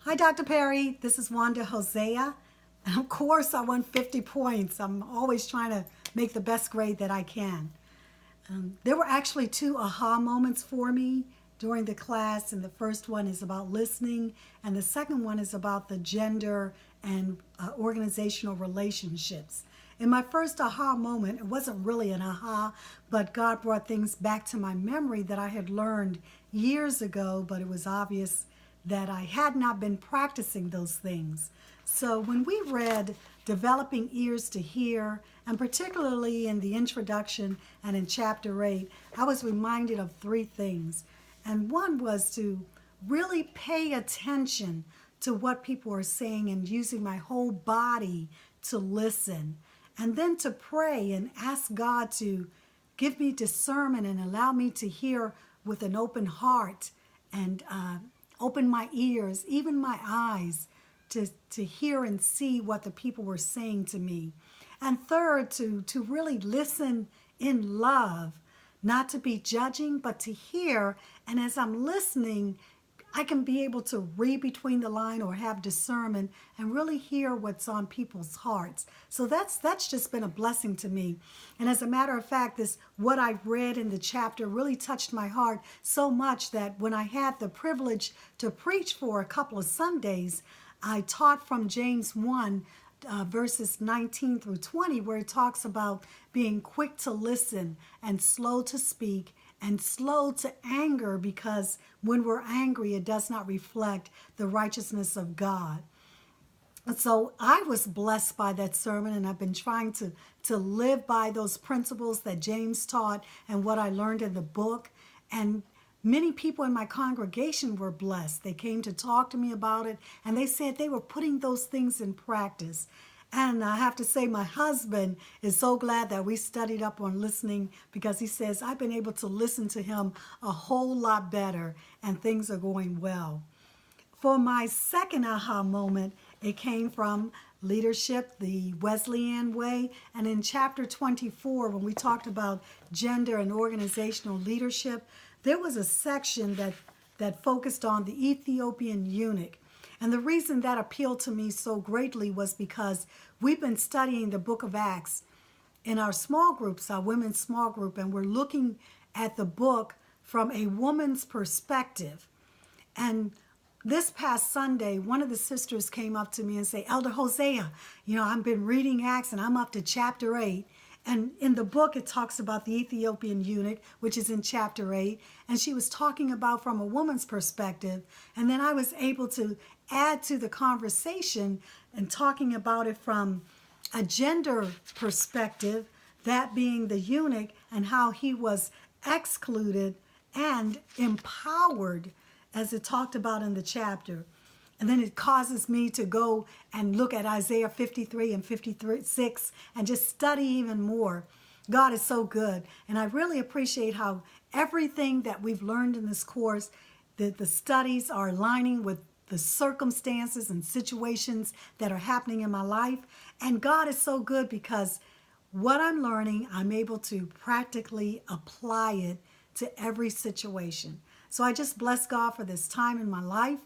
Hi, Dr. Perry. This is Wanda Hosea. And of course, I won 50 points. I'm always trying to make the best grade that I can. There were actually two aha moments for me during the class, and the first one is about listening, and the second one is about the gender and organizational relationships. In my first aha moment, it wasn't really an aha, but God brought things back to my memory that I had learned years ago, but it was obvious that I had not been practicing those things. So when we read Developing Ears to Hear, and particularly in the introduction and in chapter 8, I was reminded of three things. And one was to really pay attention to what people are saying and using my whole body to listen. And then to pray and ask God to give me discernment and allow me to hear with an open heart and open my ears, even my eyes, to hear and see what the people were saying to me. And third, to really listen in love, not to be judging, but to hear. And as I'm listening, I can be able to read between the line or have discernment and really hear what's on people's hearts. So that's just been a blessing to me. And as a matter of fact, what I read in the chapter really touched my heart so much that when I had the privilege to preach for a couple of Sundays, I taught from James 1, verses 19 through 20, where it talks about being quick to listen and slow to speak and slow to anger, because when we're angry, it does not reflect the righteousness of God. And so I was blessed by that sermon, and I've been trying to live by those principles that James taught and what I learned in the book. And many people in my congregation were blessed. They came to talk to me about it, and they said they were putting those things in practice. And I have to say, my husband is so glad that we studied up on listening, because he says, I've been able to listen to him a whole lot better, and things are going well. For my second aha moment, it came from leadership, the Wesleyan way. And in chapter 24, when we talked about gender and organizational leadership, there was a section that focused on the Ethiopian eunuch. And the reason that appealed to me so greatly was because we've been studying the book of Acts in our small groups, our women's small group, and we're looking at the book from a woman's perspective. And this past Sunday, one of the sisters came up to me and said, Elder Hosea, I've been reading Acts and I'm up to chapter 8. And in the book, it talks about the Ethiopian eunuch, which is in chapter 8. And she was talking about from a woman's perspective. And then I was able to add to the conversation and talking about it from a gender perspective, that being the eunuch and how he was excluded and empowered, as it talked about in the chapter. And then it causes me to go and look at Isaiah 53 and 56 and just study even more. God is so good. And I really appreciate how everything that we've learned in this course, that the studies are aligning with the circumstances and situations that are happening in my life. And God is so good, because what I'm learning, I'm able to practically apply it to every situation. So I just bless God for this time in my life.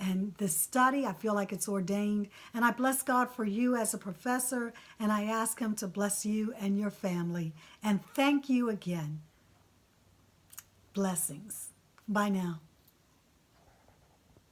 And this study, I feel like it's ordained. And I bless God for you as a professor, and I ask him to bless you and your family. And thank you again. Blessings. Bye now.